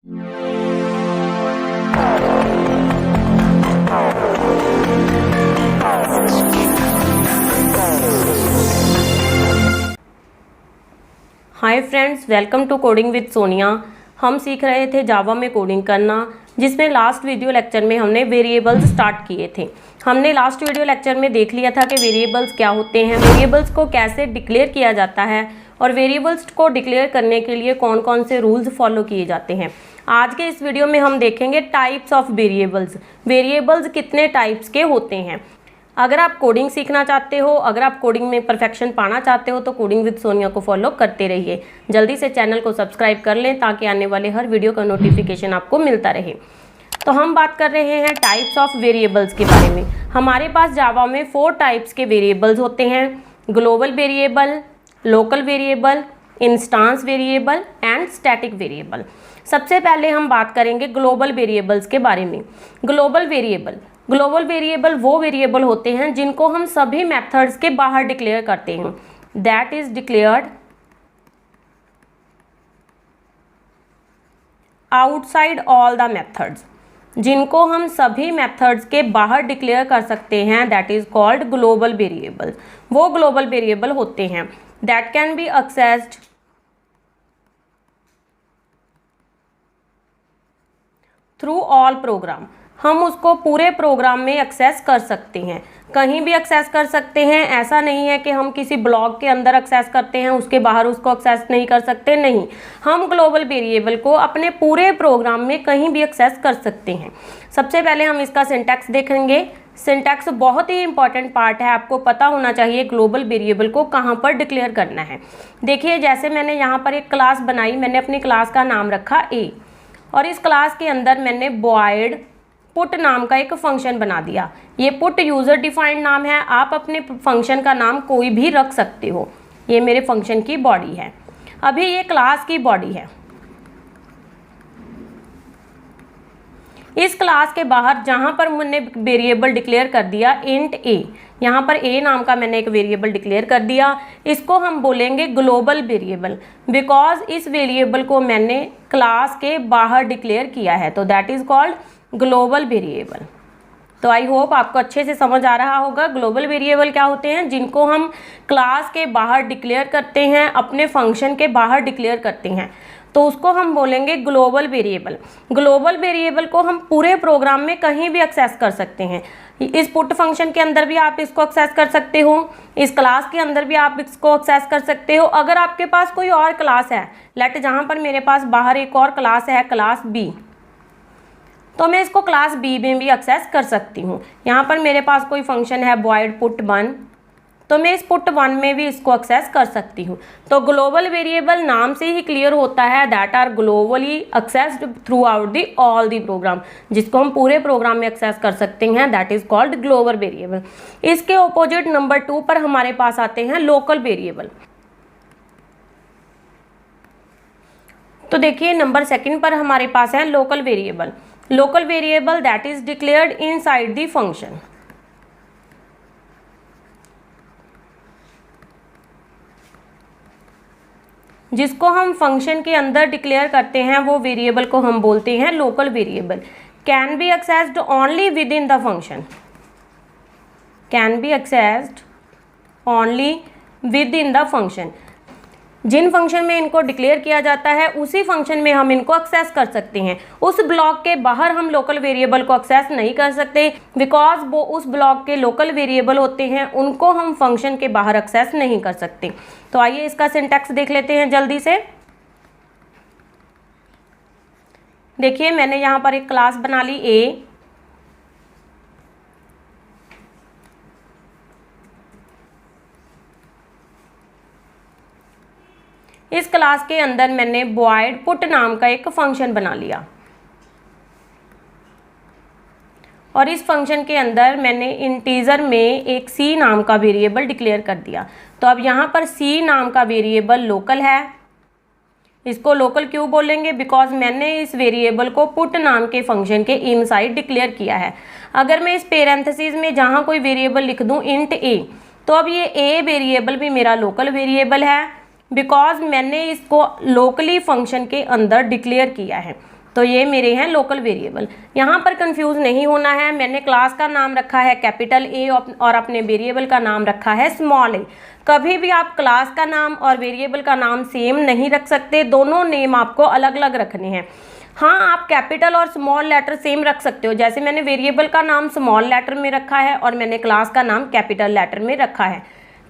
Hi friends, welcome to coding with Sonia. हम सीख रहे थे जावा में कोडिंग करना, जिसमें लास्ट वीडियो लेक्चर में हमने वेरिएबल्स स्टार्ट किए थे। हमने लास्ट वीडियो लेक्चर में देख लिया था कि वेरिएबल्स क्या होते हैं, वेरिएबल्स को कैसे डिक्लेयर किया जाता है और वेरिएबल्स को डिक्लेयर करने के लिए कौन कौन से रूल्स फॉलो किए जाते हैं। आज के इस वीडियो में हम देखेंगे टाइप्स ऑफ वेरिएबल्स। वेरिएबल्स कितने टाइप्स के होते हैं। अगर आप कोडिंग सीखना चाहते हो, अगर आप कोडिंग में परफेक्शन पाना चाहते हो तो कोडिंग विद सोनिया को फॉलो करते रहिए। जल्दी से चैनल को सब्सक्राइब कर लें ताकि आने वाले हर वीडियो का नोटिफिकेशन आपको मिलता रहे। तो हम बात कर रहे हैं टाइप्स ऑफ वेरिएबल्स के बारे में। हमारे पास जावा में 4 टाइप्स के वेरिएबल्स होते हैं: global variable, local variable, instance variable and static variable. सबसे पहले हम बात करेंगे ग्लोबल वेरिएबल्स के बारे में। ग्लोबल वेरिएबल वो वेरिएबल होते हैं जिनको हम सभी मेथड्स के बाहर डिक्लेयर करते हैं। That is declared outside all the methods. जिनको हम सभी मेथड्स के बाहर डिक्लेयर कर सकते हैं, that is called global variable. वो ग्लोबल वेरिएबल होते हैं that can be accessed through all programme. हम उसको पूरे प्रोग्राम में एक्सेस कर सकते हैं, कहीं भी एक्सेस कर सकते हैं। ऐसा नहीं है कि हम किसी ब्लॉक के अंदर एक्सेस करते हैं, उसके बाहर उसको एक्सेस नहीं कर सकते। नहीं, हम ग्लोबल वेरिएबल को अपने पूरे प्रोग्राम में कहीं भी एक्सेस कर सकते हैं। सबसे पहले हम इसका सिंटैक्स देखेंगे। सिंटैक्स बहुत ही इंपॉर्टेंट पार्ट है, आपको पता होना चाहिए ग्लोबल वेरिएबल को कहाँ पर डिक्लेयर करना है। देखिए, जैसे मैंने यहाँ पर एक क्लास बनाई, मैंने अपनी क्लास का नाम रखा ए, और इस क्लास के अंदर मैंने वॉइड पुट नाम का एक फंक्शन बना दिया। ये पुट यूज़र डिफाइंड नाम है, आप अपने फंक्शन का नाम कोई भी रख सकते हो। ये मेरे फंक्शन की बॉडी है। अभी ये क्लास की बॉडी है। इस क्लास के बाहर जहाँ पर मैंने वेरिएबल डिक्लेयर कर दिया इंट ए, यहाँ पर ए नाम का मैंने एक वेरिएबल डिक्लेयर कर दिया। इसको हम बोलेंगे ग्लोबल वेरिएबल, बिकॉज इस वेरिएबल को मैंने क्लास के बाहर डिक्लेयर किया है, तो that is called global variable. तो आई होप आपको अच्छे से समझ आ रहा होगा ग्लोबल वेरिएबल क्या होते हैं, जिनको हम क्लास के बाहर डिक्लेयर करते हैं, अपने फंक्शन के बाहर डिक्लेयर करते हैं, तो उसको हम बोलेंगे ग्लोबल वेरिएबल। ग्लोबल वेरिएबल को हम पूरे प्रोग्राम में कहीं भी एक्सेस कर सकते हैं। इस पुट फंक्शन के अंदर भी आप इसको एक्सेस कर सकते हो, इस क्लास के अंदर भी आप इसको एक्सेस कर सकते हो। अगर आपके पास कोई और क्लास है, लेट जहाँ पर मेरे पास बाहर एक और क्लास है, क्लास बी, तो मैं इसको क्लास बी में भी एक्सेस कर सकती हूँ। यहाँ पर मेरे पास कोई फंक्शन है वॉइड पुट 1, तो मैं इस पुट 1 में भी इसको एक्सेस कर सकती हूँ। तो ग्लोबल वेरिएबल नाम से ही क्लियर होता है that are globally accessed throughout the all the program, जिसको हम पूरे प्रोग्राम में एक्सेस कर सकते हैं, that is called global variable. इसके ऑपोजिट नंबर 2 पर हमारे पास आते हैं लोकल वेरिएबल। तो देखिए, नंबर 2 पर हमारे पास है local variable. Local variable that is declared inside the function. जिसको हम फंक्शन के अंदर डिक्लेयर करते हैं वो वेरिएबल को हम बोलते हैं local variable. Can be accessed only within the function, can be accessed only within the function. जिन फंक्शन में इनको डिक्लेयर किया जाता है उसी फंक्शन में हम इनको एक्सेस कर सकते हैं। उस ब्लॉक के बाहर हम लोकल वेरिएबल को एक्सेस नहीं कर सकते, बिकॉज वो उस ब्लॉक के लोकल वेरिएबल होते हैं, उनको हम फंक्शन के बाहर एक्सेस नहीं कर सकते। तो आइए इसका सिंटैक्स देख लेते हैं जल्दी से। देखिए, मैंने यहाँ पर एक क्लास बना ली ए, इस क्लास के अंदर मैंने वॉइड पुट नाम का एक फंक्शन बना लिया और इस फंक्शन के अंदर मैंने इंटीजर में एक सी नाम का वेरिएबल डिक्लेयर कर दिया। तो अब यहाँ पर सी नाम का वेरिएबल लोकल है। इसको लोकल क्यों बोलेंगे, बिकॉज मैंने इस वेरिएबल को पुट नाम के फंक्शन के इनसाइड डिक्लेयर किया है। अगर मैं इस पेरेंथेसिस में जहाँ कोई वेरिएबल लिख दूँ इंट ए, तो अब ये ए वेरिएबल भी मेरा लोकल वेरिएबल है, बिकॉज मैंने इसको लोकली फंक्शन के अंदर डिक्लेयर किया है। तो ये मेरे हैं लोकल वेरिएबल। यहाँ पर कंफ्यूज नहीं होना है, मैंने क्लास का नाम रखा है कैपिटल ए और अपने वेरिएबल का नाम रखा है स्मॉल ए। कभी भी आप क्लास का नाम और वेरिएबल का नाम सेम नहीं रख सकते, दोनों नेम आपको अलग अलग रखने हैं। हाँ, आप कैपिटल और स्मॉल लेटर सेम रख सकते हो, जैसे मैंने वेरिएबल का नाम स्मॉल लेटर में रखा है और मैंने क्लास का नाम कैपिटल लेटर में रखा है।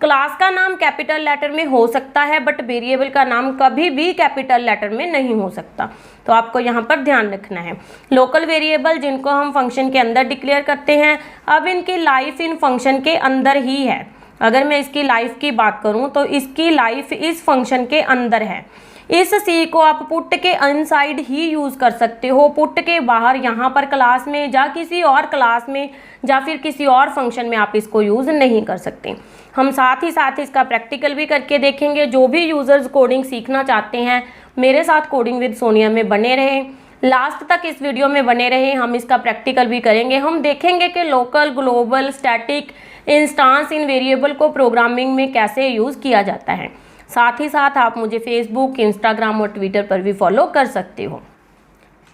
क्लास का नाम कैपिटल लेटर में हो सकता है बट वेरिएबल का नाम कभी भी कैपिटल लेटर में नहीं हो सकता, तो आपको यहाँ पर ध्यान रखना है। लोकल वेरिएबल जिनको हम फंक्शन के अंदर डिक्लेयर करते हैं, अब इनकी लाइफ इन फंक्शन के अंदर ही है। अगर मैं इसकी लाइफ की बात करूँ तो इसकी लाइफ इस फंक्शन के अंदर है। इस सी को आप पुट के इनसाइड ही यूज़ कर सकते हो, पुट के बाहर यहाँ पर क्लास में या किसी और क्लास में या फिर किसी और फंक्शन में आप इसको यूज़ नहीं कर सकते। हम साथ ही साथ इसका प्रैक्टिकल भी करके देखेंगे। जो भी यूज़र्स कोडिंग सीखना चाहते हैं मेरे साथ कोडिंग विद सोनिया में बने रहें, लास्ट तक इस वीडियो में बने रहें। हम इसका प्रैक्टिकल भी करेंगे। हम देखेंगे कि लोकल, ग्लोबल, स्टैटिक, इंस्टांस इन वेरिएबल को प्रोग्रामिंग में कैसे यूज़ किया जाता है। साथ ही साथ आप मुझे फेसबुक, इंस्टाग्राम और ट्विटर पर भी फॉलो कर सकते हो।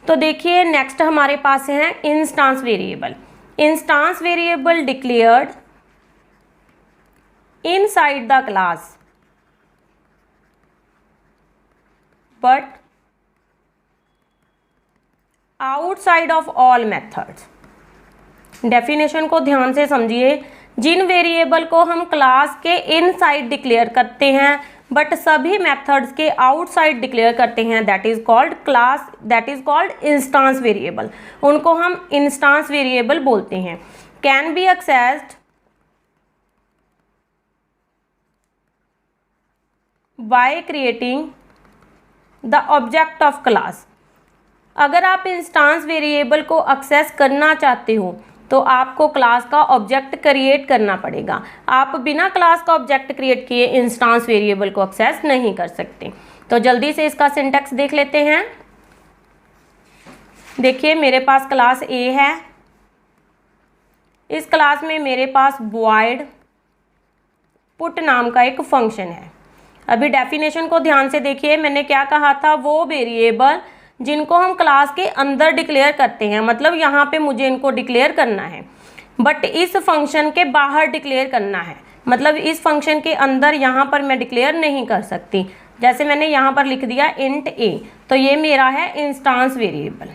तो देखिए नेक्स्ट हमारे पास है instance variable. Instance variable declared inside the class but outside of all methods. Definition को ध्यान से समझिए। जिन वेरिएबल को हम क्लास के इनसाइड डिक्लेयर करते हैं बट सभी मेथड्स के आउटसाइड डिक्लेयर करते हैं, that is called instance variable. उनको हम इंस्टांस वेरिएबल बोलते हैं। Can be accessed by creating the object of class. अगर आप इंस्टांस वेरिएबल को एक्सेस करना चाहते हो तो आपको क्लास का ऑब्जेक्ट क्रिएट करना पड़ेगा। आप बिना क्लास का ऑब्जेक्ट क्रिएट किए इंस्टांस वेरिएबल को एक्सेस नहीं कर सकते। तो जल्दी से इसका सिंटैक्स देख लेते हैं। देखिए मेरे पास क्लास ए है। इस क्लास में मेरे पास वॉइड पुट नाम का एक फंक्शन है। अभी डेफिनेशन को ध्यान से देखिए। मैंने क्या कहा था, वो वेरिएबल जिनको हम क्लास के अंदर डिक्लेयर करते हैं, मतलब यहाँ पे मुझे इनको डिक्लेयर करना है बट इस फंक्शन के बाहर डिक्लेयर करना है, मतलब इस फंक्शन के अंदर यहाँ पर मैं डिक्लेयर नहीं कर सकती। जैसे मैंने यहाँ पर लिख दिया इंट ए, तो ये मेरा है इंस्टांस वेरिएबल।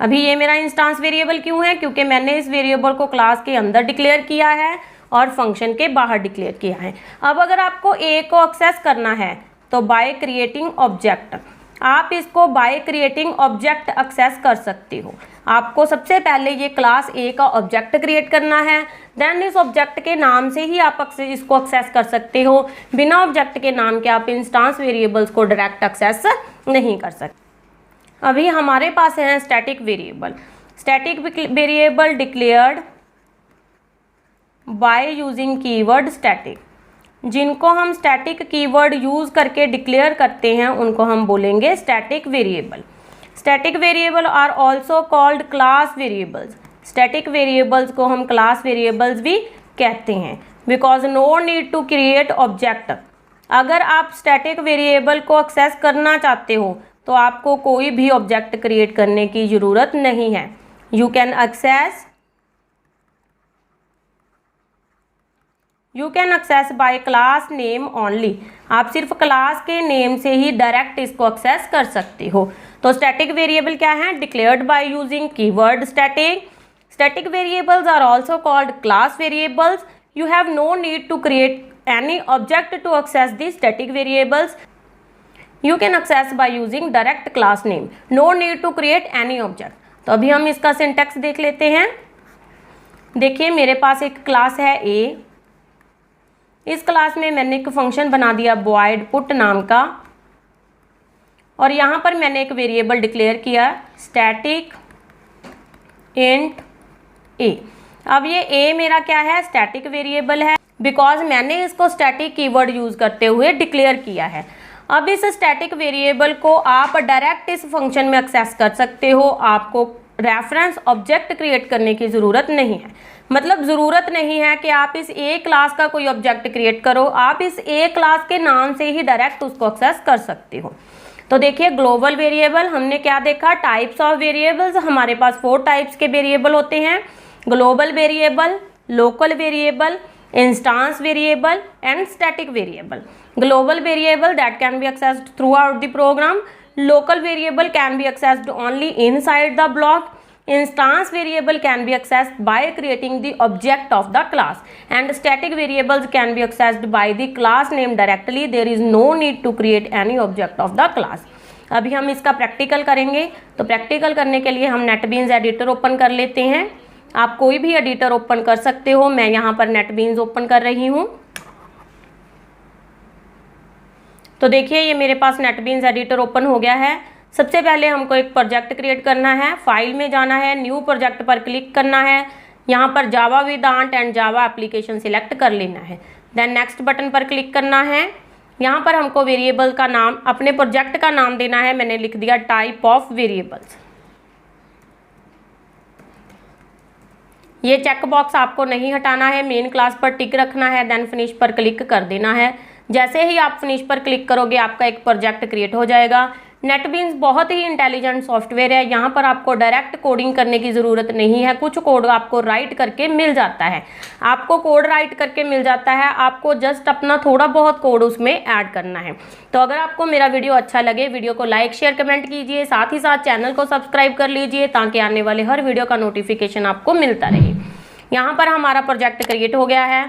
अभी ये मेरा इंस्टांस वेरिएबल क्यों है? क्योंकि मैंने इस वेरिएबल को क्लास के अंदर डिक्लेयर किया है और फंक्शन के बाहर डिक्लेयर किया है। अब अगर आपको ए को एक्सेस करना है तो बाय क्रिएटिंग ऑब्जेक्ट, आप इसको बाय क्रिएटिंग ऑब्जेक्ट एक्सेस कर सकते हो। आपको सबसे पहले ये क्लास ए का ऑब्जेक्ट क्रिएट करना है, देन इस ऑब्जेक्ट के नाम से ही आप इसको एक्सेस कर सकते हो। बिना ऑब्जेक्ट के नाम के आप इंस्टांस वेरिएबल्स को डायरेक्ट एक्सेस नहीं कर सकते। अभी हमारे पास है static variable. Static variable declared by using keyword static. जिनको हम स्टैटिक कीवर्ड यूज़ करके डिक्लेयर करते हैं उनको हम बोलेंगे static variable. Static variable are also called class variables. Static variables को हम क्लास वेरिएबल्स भी कहते हैं because no need to create object. अगर आप स्टैटिक वेरिएबल को एक्सेस करना चाहते हो तो आपको कोई भी ऑब्जेक्ट क्रिएट करने की ज़रूरत नहीं है। You can access by class name only. आप सिर्फ क्लास के नेम से ही डायरेक्ट इसको एक्सेस कर सकते हो। तो स्टैटिक वेरिएबल क्या है? Declared by using keyword static. Static variables are also called class variables. You have no need to create any object to access the static variables. You can access by using direct class name. No need to create any object. तो अभी हम इसका syntax देख लेते हैं। देखिए मेरे पास एक क्लास है A। इस क्लास में मैंने एक फंक्शन बना दिया void put नाम का और यहाँ पर मैंने एक वेरिएबल डिक्लेयर किया static int a। अब ये a मेरा क्या है? स्टैटिक वेरिएबल है बिकॉज मैंने इसको स्टैटिक कीवर्ड यूज करते हुए डिक्लेयर किया है। अब इस स्टैटिक वेरिएबल को आप डायरेक्ट इस फंक्शन में एक्सेस कर सकते हो। आपको रेफरेंस ऑब्जेक्ट क्रिएट करने की ज़रूरत नहीं है। मतलब ज़रूरत नहीं है कि आप इस ए क्लास का कोई ऑब्जेक्ट क्रिएट करो, आप इस ए क्लास के नाम से ही डायरेक्ट उसको एक्सेस कर सकते हो। तो देखिए ग्लोबल वेरिएबल हमने क्या देखा, टाइप्स ऑफ वेरिएबल्स, हमारे पास 4 टाइप्स के वेरिएबल होते हैं, global variable, local variable, instance variable and static variable. Global variable that can be accessed throughout the program, local variable can be accessed only inside the block, instance variable can be accessed by creating the object of the class, and static variables can be accessed by the class name directly, there is no need to create any object of the class। अभी हम इसका practical करेंगे, तो practical करने के लिए हम NetBeans editor open कर लेते हैं। आप कोई भी एडिटर ओपन कर सकते हो, मैं यहाँ पर नेटबीन्स ओपन कर रही हूँ। तो देखिए ये मेरे पास नेटबीन्स एडिटर ओपन हो गया है। सबसे पहले हमको एक प्रोजेक्ट क्रिएट करना है, फाइल में जाना है, न्यू प्रोजेक्ट पर क्लिक करना है, यहाँ पर जावा वेदांत एंड जावा एप्लीकेशन सिलेक्ट कर लेना है, देन नेक्स्ट बटन पर क्लिक करना है। यहाँ पर हमको वेरिएबल का नाम, अपने प्रोजेक्ट का नाम देना है, मैंने लिख दिया टाइप ऑफ वेरिएबल्स। ये चेक बॉक्स आपको नहीं हटाना है, मेन क्लास पर टिक रखना है, देन फिनिश पर क्लिक कर देना है। जैसे ही आप फिनिश पर क्लिक करोगे आपका एक प्रोजेक्ट क्रिएट हो जाएगा। नेटबीन्स बहुत ही इंटेलिजेंट सॉफ्टवेयर है, यहाँ पर आपको डायरेक्ट कोडिंग करने की ज़रूरत नहीं है, कुछ कोड आपको राइट करके मिल जाता है, आपको कोड राइट करके मिल जाता है, आपको जस्ट अपना थोड़ा बहुत कोड उसमें ऐड करना है। तो अगर आपको मेरा वीडियो अच्छा लगे, वीडियो को लाइक शेयर कमेंट कीजिए, साथ ही साथ चैनल को सब्सक्राइब कर लीजिए ताकि आने वाले हर वीडियो का नोटिफिकेशन आपको मिलता रहे। यहाँ पर हमारा प्रोजेक्ट क्रिएट हो गया है,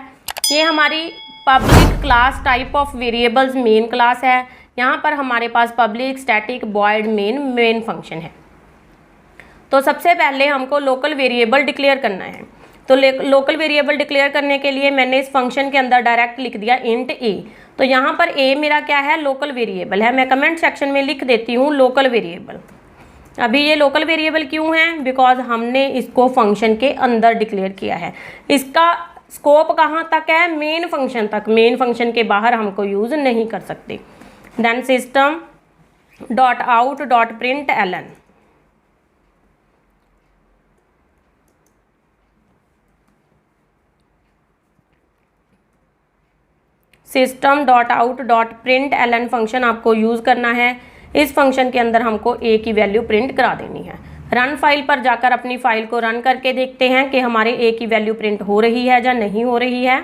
ये हमारी public class type of variables main class है। यहाँ पर हमारे पास public, static, void, main function है। तो सबसे पहले हमको लोकल वेरिएबल डिक्लेयर करना है। तो लोकल वेरिएबल डिक्लेयर करने के लिए मैंने इस फंक्शन के अंदर डायरेक्ट लिख दिया इंट ए। तो यहाँ पर ए मेरा क्या है, लोकल वेरिएबल है। मैं कमेंट सेक्शन में लिख देती हूँ लोकल वेरिएबल। अभी ये लोकल वेरिएबल क्यों है, बिकॉज हमने इसको फंक्शन के अंदर डिक्लेयर किया है। इसका स्कोप कहाँ तक है, मेन फंक्शन तक, मेन फंक्शन के बाहर हमको यूज नहीं कर सकते। Then system dot out dot println, system dot out dot println function आपको यूज करना है। इस फंक्शन के अंदर हमको ए की वैल्यू प्रिंट करा देनी है। रन फाइल पर जाकर अपनी फाइल को रन करके देखते हैं कि हमारे ए की वैल्यू प्रिंट हो रही है या नहीं हो रही है।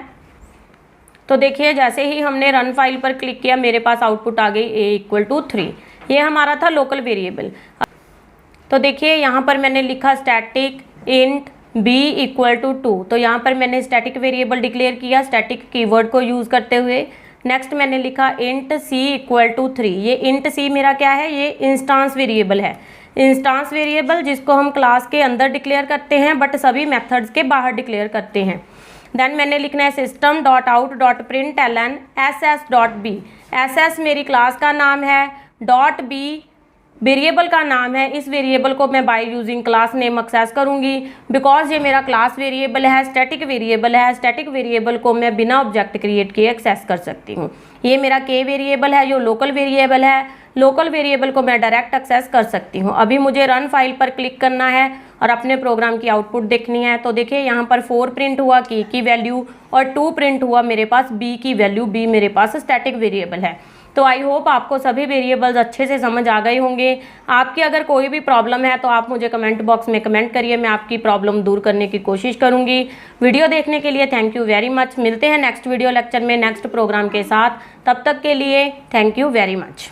तो देखिए जैसे ही हमने रन फाइल पर क्लिक किया मेरे पास आउटपुट आ गई ए इक्वल टू 3। ये हमारा था लोकल वेरिएबल। तो देखिए यहाँ पर मैंने लिखा static int b equal to 2। तो यहाँ पर मैंने स्टैटिक वेरिएबल डिक्लेयर किया स्टैटिक कीवर्ड को यूज़ करते हुए। नेक्स्ट मैंने लिखा इंट सी इक्वल टू 3। ये इंट सी मेरा क्या है, ये इंस्टांस वेरिएबल है। इंस्टांस वेरिएबल जिसको हम क्लास के अंदर डिक्लेयर करते हैं बट सभी मेथड्स के बाहर डिक्लेयर करते हैं। देन मैंने लिखना है system dot out dot println S S dot B. S S मेरी क्लास का नाम है, डॉट बी वेरिएबल का नाम है। इस वेरिएबल को मैं by using class name access करूंगी बिकॉज ये मेरा क्लास वेरिएबल है, स्टैटिक वेरिएबल है। स्टैटिक वेरिएबल को मैं बिना ऑब्जेक्ट क्रिएट किए एक्सेस कर सकती हूँ। ये मेरा के वेरिएबल है जो लोकल वेरिएबल है। लोकल वेरिएबल को मैं डायरेक्ट एक्सेस कर सकती हूँ। अभी मुझे रन फाइल पर क्लिक करना है और अपने प्रोग्राम की आउटपुट देखनी है। तो देखिए यहाँ पर 4 प्रिंट हुआ के की वैल्यू और 2 प्रिंट हुआ मेरे पास बी की वैल्यू। बी मेरे पास स्टैटिक वेरिएबल है। तो आई होप आपको सभी वेरिएबल्स अच्छे से समझ आ गए होंगे। आपकी अगर कोई भी प्रॉब्लम है तो आप मुझे कमेंट बॉक्स में कमेंट करिए, मैं आपकी प्रॉब्लम दूर करने की कोशिश करूंगी। वीडियो देखने के लिए थैंक यू वेरी मच। मिलते हैं नेक्स्ट वीडियो लेक्चर में नेक्स्ट प्रोग्राम के साथ। तब तक के लिए थैंक यू वेरी मच।